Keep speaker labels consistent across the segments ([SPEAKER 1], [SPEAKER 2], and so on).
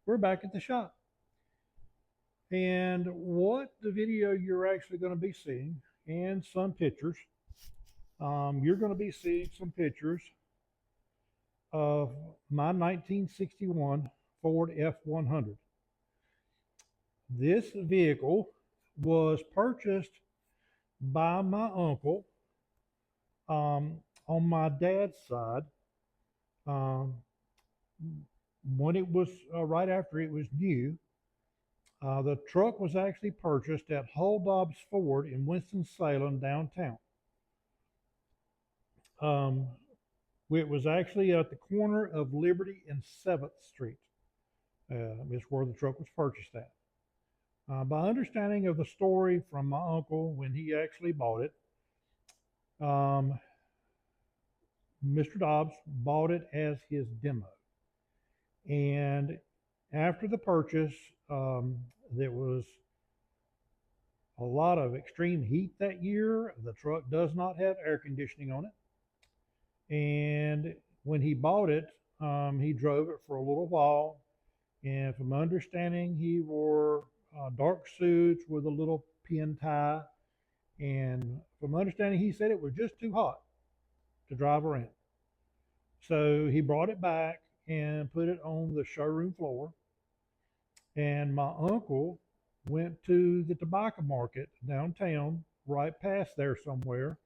[SPEAKER 1] we're back at the shop. And what the video you're actually going to be seeing and some pictures, you're going to be seeing some pictures of my 1961 Ford F100. This vehicle was purchased by my uncle on my dad's side um, when it was right after it was new. The truck was actually purchased at Hull-Dobbs Ford in Winston-Salem downtown. Um, it was actually at the corner of Liberty and 7th Street. Is where the truck was purchased at. By understanding of the story from my uncle when he actually bought it, Mr. Dobbs bought it as his demo. And after the purchase, there was a lot of extreme heat that year. The truck does not have air conditioning on it. And when he bought it, he drove it for a little while. And from my understanding, he wore dark suits with a little pin tie. And from my understanding, he said it was just too hot to drive around. So he brought it back and put it on the showroom floor. And my uncle went to the tobacco market downtown, right past there somewhere.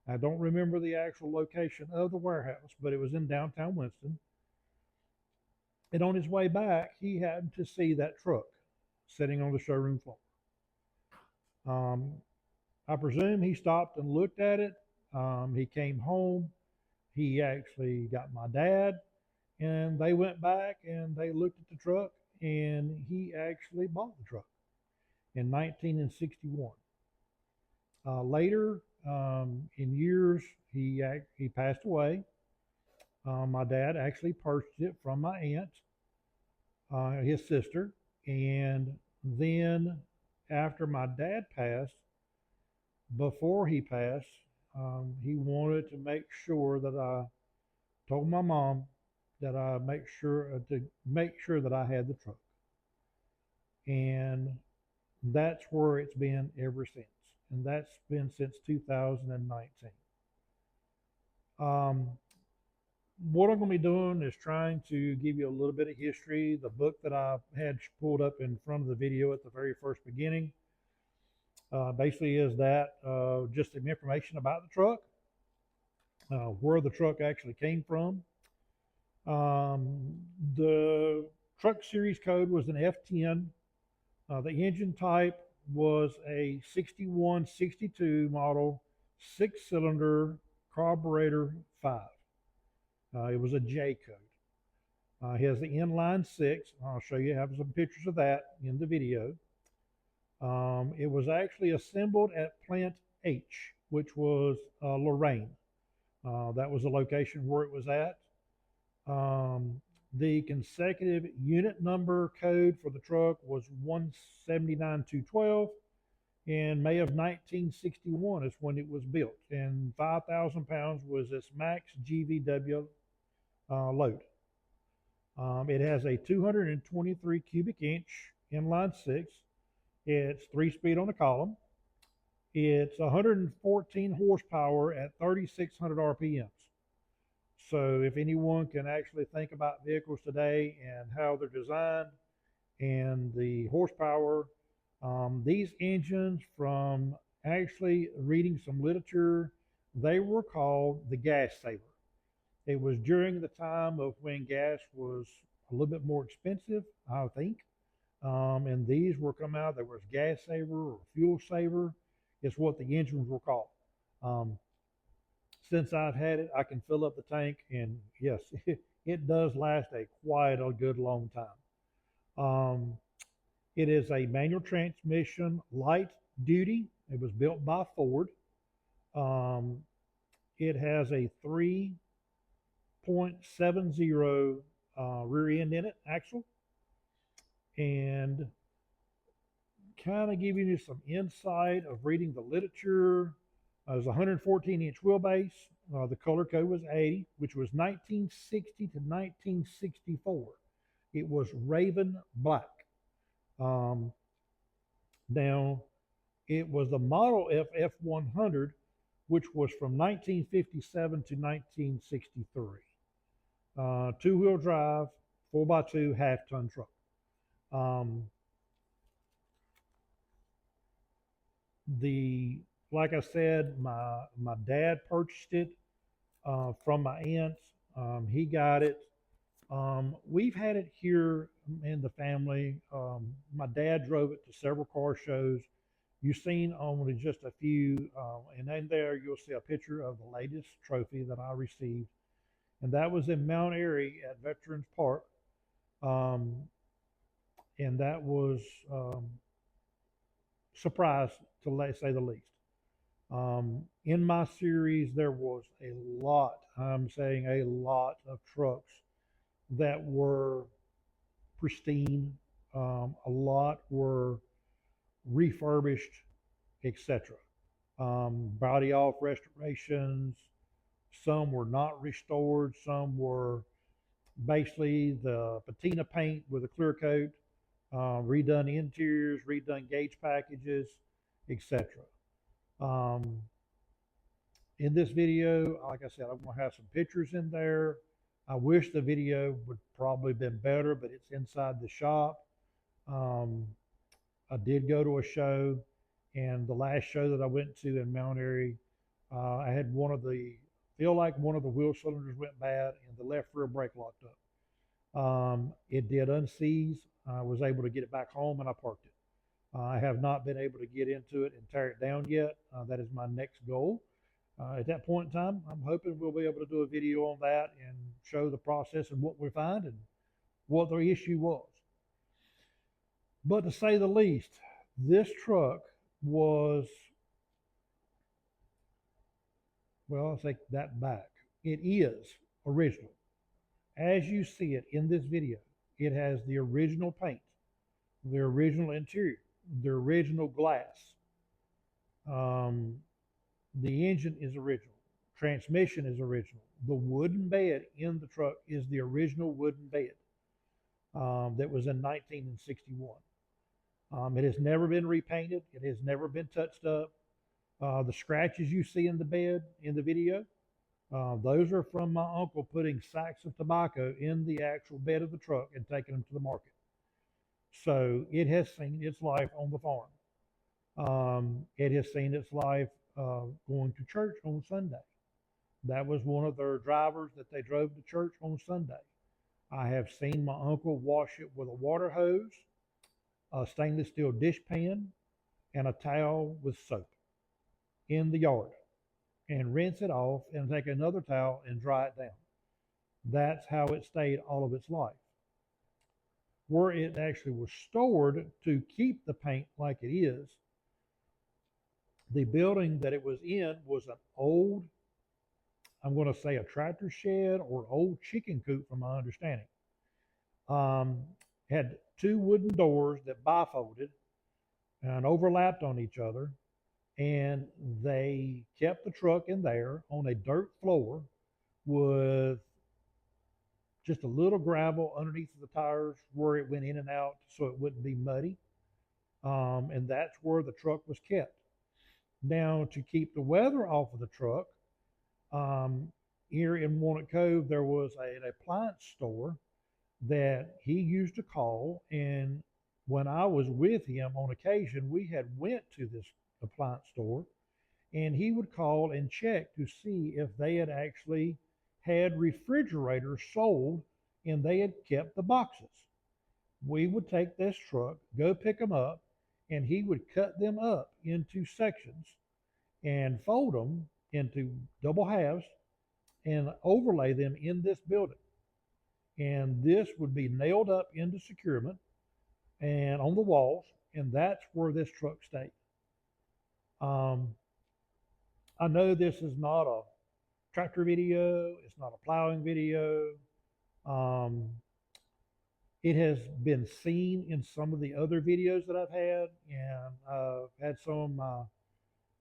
[SPEAKER 1] I don't remember the actual location of the warehouse, but it was in downtown Winston. And on his way back, he happened to see that truck sitting on the showroom floor. I presume he stopped and looked at it. He came home. He actually got my dad, and they went back and they looked at the truck, and he actually bought the truck in 1961. Later, in years, he passed away. My dad actually purchased it from my aunt, his sister, and then after my dad passed, before he passed, he wanted to make sure that I told my mom that I make sure that I had the truck, and that's where it's been ever since, and that's been since 2019. What I'm going to be doing is trying to give you a little bit of history. The book that I had pulled up in front of the video at the very first beginning basically is that just some information about the truck, where the truck actually came from. The truck series code was an F10. The engine type was a 6162 model 6-cylinder carburetor 5. It was a J code. It has the inline 6. I'll show you, have some pictures of that in the video. It was actually assembled at Plant H, which was Lorraine. That was the location where it was at. The consecutive unit number code for the truck was 179212. In May of 1961 is when it was built, and 5,000 pounds was its max GVW load. It has a 223 cubic inch inline 6. It's 3-speed on the column. It's 114 horsepower at 3,600 RPMs. So if anyone can actually think about vehicles today and how they're designed and the horsepower, these engines, from actually reading some literature, they were called the gas saver. It was during the time of when gas was a little bit more expensive, I think. And these were come out, there was gas saver or fuel saver. It's what the engines were called. Since I've had it, I can fill up the tank, and yes, it does last quite a good long time. It is a manual transmission, light duty. It was built by Ford. It has a 3.70 rear end in it, axle. And kind of giving you some insight of reading the literature. It was a 114-inch wheelbase. The color code was 80, which was 1960 to 1964. It was raven black. Um, Now, it was the Model F100, which was from 1957 to 1963. Two-wheel drive, 4x2 half-ton truck. Um, like I said, my dad purchased it from my aunt. He got it. We've had it here in the family. My dad drove it to several car shows. You've seen only just a few, and in there you'll see a picture of the latest trophy that I received, and that was in Mount Airy at Veterans Park, um, and that was surprise to say the least. In my series, there was a lot, I'm saying a lot of trucks that were pristine. A lot were refurbished, etc. Body off restorations. Some were not restored. Some were basically the patina paint with a clear coat, redone interiors, redone gauge packages, etc. Um, in this video, like I said, I'm going to have some pictures in there. I wish the video would probably been better, but it's inside the shop. Um, I did go to a show, and the last show that I went to in Mount Airy, I had feel like one of the wheel cylinders went bad and the left rear brake locked up. It did unseize. I was able to get it back home and I parked it. I have not been able to get into it and tear it down yet. That is my next goal. At that point in time, I'm hoping we'll be able to do a video on that and show the process and what we find and what the issue was. But to say the least, this truck was, well, I'll take that back. It is original. As you see it in this video, it has the original paint, the original interior, the original glass. The engine is original. Transmission is original. The wooden bed in the truck is the original wooden bed that was in 1961. It has never been repainted. It has never been touched up. The scratches you see in the bed in the video, those are from my uncle putting sacks of tobacco in the actual bed of the truck and taking them to the market. So it has seen its life on the farm. It has seen its life going to church on Sunday. That was one of their drivers that they drove to church on Sunday. I have seen my uncle wash it with a water hose, a stainless steel dishpan, and a towel with soap in the yard and rinse it off and take another towel and dry it down. That's how it stayed all of its life. Where it actually was stored to keep the paint like it is, the building that it was in was an old, I'm going to say a tractor shed or old chicken coop from my understanding. Had two wooden doors that bifolded and overlapped on each other, and they kept the truck in there on a dirt floor with just a little gravel underneath the tires where it went in and out so it wouldn't be muddy. And that's where the truck was kept. Now, to keep the weather off of the truck, here in Walnut Cove, there was an appliance store that he used to call, and when I was with him on occasion, we had went to this appliance store, and he would call and check to see if they had actually had refrigerators sold and they had kept the boxes. We would take this truck, go pick them up, and he would cut them up into sections and fold them into double halves and overlay them in this building. And this would be nailed up into securement and on the walls, and that's where this truck stayed. I know this is not a tractor video, it's not a plowing video. It has been seen in some of the other videos that I've had, and I've had some of my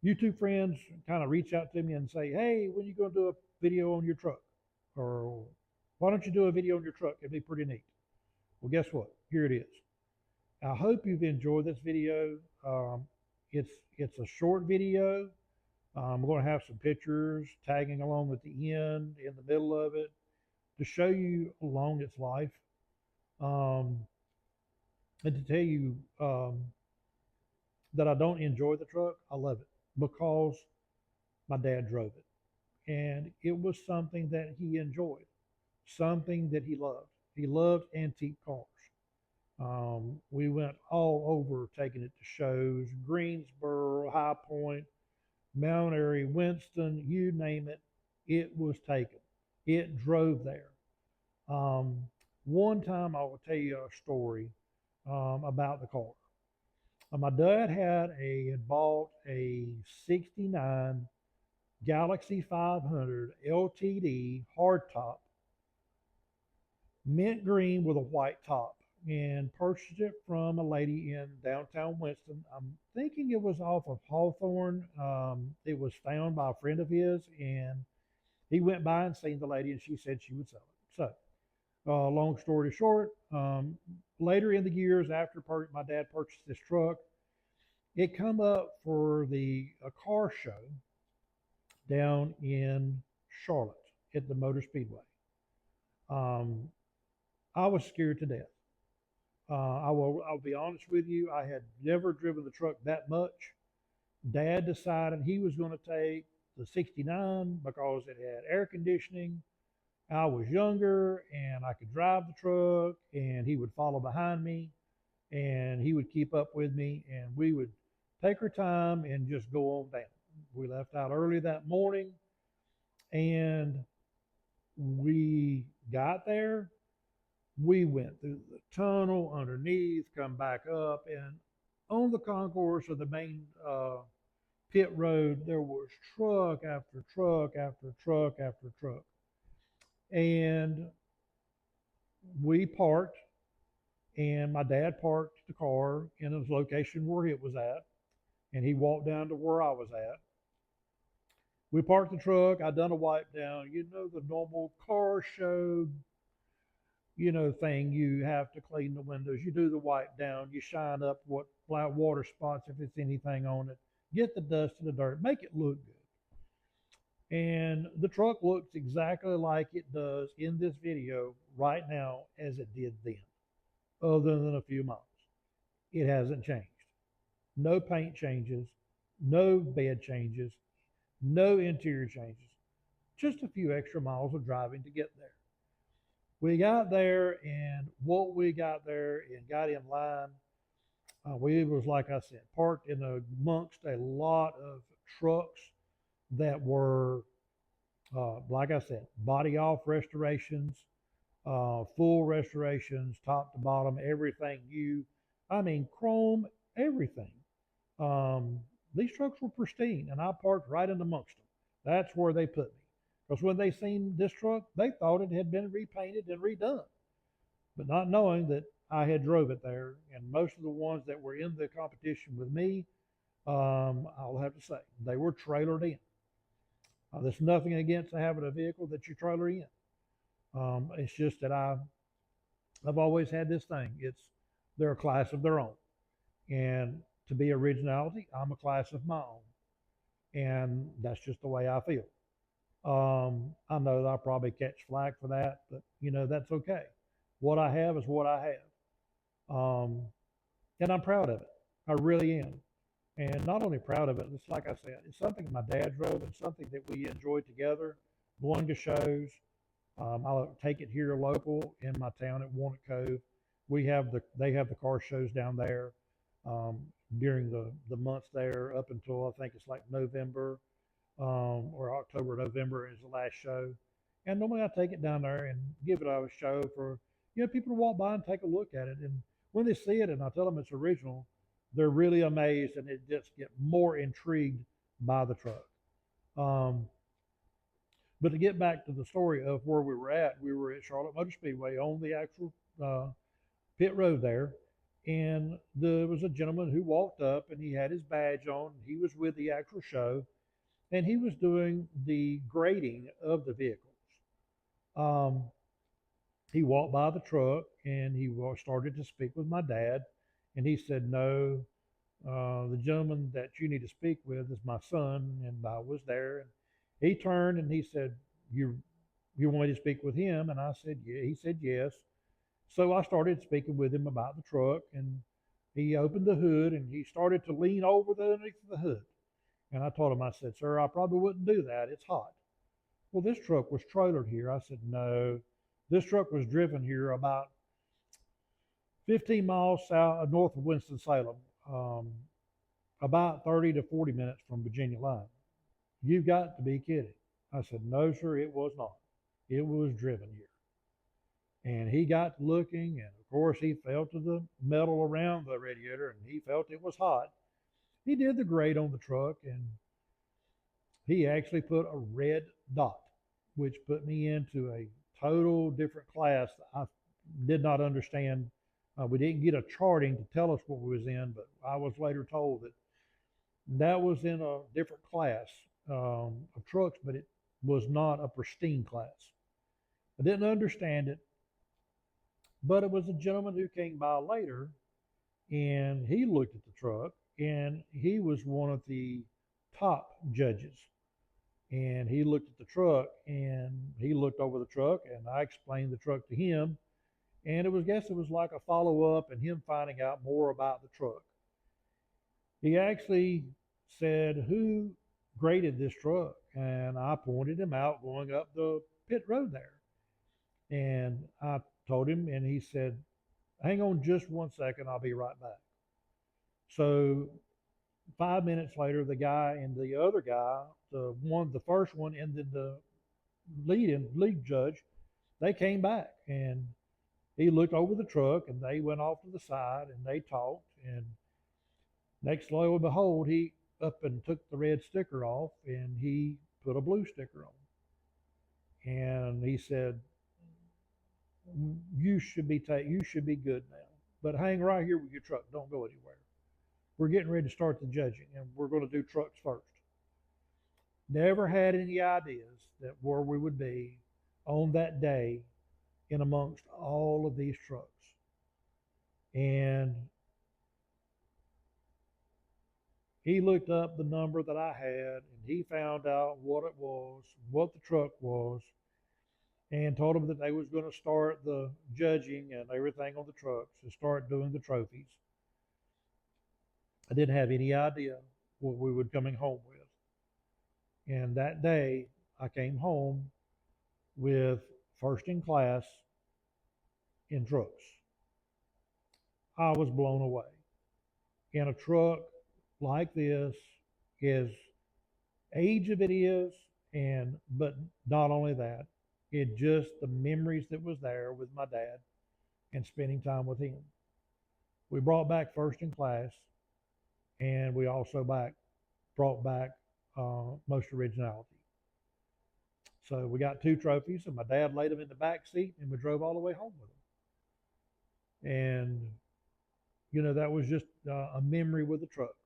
[SPEAKER 1] YouTube friends kind of reach out to me and say, hey, when are you going to do a video on your truck? Or why don't you do a video on your truck? It'd be pretty neat. Well, guess what? Here it is. I hope you've enjoyed this video. Um, it's a short video. I'm going to have some pictures tagging along at the end, in the middle of it, to show you along its life, um, and to tell you that I don't enjoy the truck. I love it because my dad drove it, and it was something that he enjoyed, something that he loved. He loved antique cars. We went all over taking it to shows, Greensboro, High Point, Mount Airy, Winston, you name it, it was taken. It drove there. Um, One time I will tell you a story about the car. My dad had bought a 69 Galaxy 500 LTD hardtop, mint green with a white top, and purchased it from a lady in downtown Winston. I'm thinking it was off of Hawthorne. It was found by a friend of his, and he went by and seen the lady, and she said she would sell it. So, long story short, later in the years after my dad purchased this truck, it come up for the car show down in Charlotte at the Motor Speedway. Um, I was scared to death. I'll be honest with you. I had never driven the truck that much. Dad decided he was going to take the 69 because it had air conditioning. I was younger and I could drive the truck, and he would follow behind me and he would keep up with me, and we would take our time and just go on down. We left out early that morning, and we got there. We went through the tunnel underneath, come back up, and on the concourse of the main pit road, there was truck after truck after truck after truck. And we parked, and my dad parked the car in the location where it was at, and he walked down to where I was at. We parked the truck. I done a wipe down, the normal car show, thing. You have to clean the windows. You do the wipe down. You shine up what black water spots, if it's anything on it. Get the dust and the dirt. Make it look good. And the truck looks exactly like it does in this video right now as it did then, other than a few miles. It hasn't changed. No paint changes, no bed changes, no interior changes. Just a few extra miles of driving to get there. We got there, and what we got there and got in line, we was, like I said, parked in amongst a lot of trucks that were, like I said, body off restorations, full restorations, top to bottom, everything new. I mean, chrome, everything. These trucks were pristine, and I parked right in amongst them. That's where they put me. Because when they seen this truck, they thought it had been repainted and redone. But not knowing that I had drove it there, and most of the ones that were in the competition with me, I'll have to say, they were trailered in. There's nothing against having a vehicle that you trailer in. It's just that I've always had this thing. They're a class of their own. And to be originality, I'm a class of my own. And that's just the way I feel. I know that I'll probably catch flack for that, but that's okay. What I have is what I have. And I'm proud of it. I really am. And not only proud of it, it's like I said, it's something my dad drove and something that we enjoyed together, going to shows. I'll take it here local in my town at Walnut Cove. They have the car shows down there during the months there up until I think it's like November or October, November is the last show. And normally I take it down there and give it a show for people to walk by and take a look at it. And when they see it and I tell them it's original, they're really amazed, and they just get more intrigued by the truck. But to get back to the story of where we were at Charlotte Motor Speedway on the actual pit road there. And there was a gentleman who walked up, and he had his badge on. He was with the actual show, and he was doing the grading of the vehicles. he walked by the truck and he started to speak with my dad. And he said, "No, the gentleman that you need to speak with is my son." And I was there. And he turned and he said, You want me to speak with him?" And I said, "Yeah." He said, "Yes." So I started speaking with him about the truck, and he opened the hood and he started to lean over underneath the hood. And I told him, I said, "Sir, I probably wouldn't do that. It's hot." "Well, this truck was trailered here." I said, "No, this truck was driven here about 15 miles south north of Winston-Salem, um, about 30 to 40 minutes from Virginia line. You've got to be kidding." I said, "No, sir, it was not. It was driven here." And he got looking, and of course, he felt the metal around the radiator, and he felt it was hot. He did the grade on the truck, and he actually put a red dot, which put me into a total different class. I did not understand. We didn't get a charting to tell us what we was in, but I was later told that that was in a different class of trucks, but it was not a pristine class. I didn't understand it, but it was a gentleman who came by later, and he looked at the truck, and he was one of the top judges. And he looked at the truck, and he looked over the truck, and I explained the truck to him. And it was like a follow up and him finding out more about the truck. He actually said, "Who graded this truck?" And I pointed him out going up the pit road there. And I told him, and he said, "Hang on just 1 second, I'll be right back." So 5 minutes later, the guy and the other guy, the first one, and then the lead judge, they came back, and he looked over the truck, and they went off to the side and they talked. And next, lo and behold, he up and took the red sticker off and he put a blue sticker on. And he said, you should be good now, but hang right here with your truck. Don't go anywhere. We're getting ready to start the judging, and we're going to do trucks first." Never had any ideas that where we would be on that day in amongst all of these trucks. And he looked up the number that I had, and he found out what it was, what the truck was, and told them that they was going to start the judging and everything on the trucks and start doing the trophies. I didn't have any idea what we were coming home with. And that day, I came home with first in class in trucks. I was blown away. In a truck like this, as age of it is, but not only that, it just the memories that was there with my dad and spending time with him. We brought back first in class, and we also brought back most originality. So we got 2 trophies, and my dad laid them in the back seat, and we drove all the way home with them. And that was just a memory with the truck.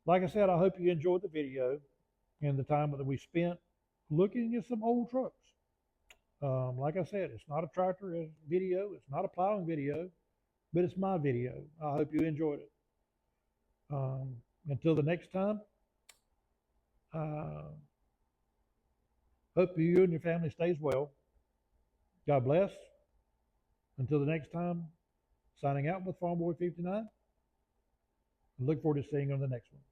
[SPEAKER 1] Like I said, I hope you enjoyed the video and the time that we spent looking at some old trucks. Like I said, it's not a tractor video, it's not a plowing video, but it's my video. I hope you enjoyed it. Until the next time, hope you and your family stays well. God bless. Until the next time, signing out with Farmboy59. Look forward to seeing you on the next one.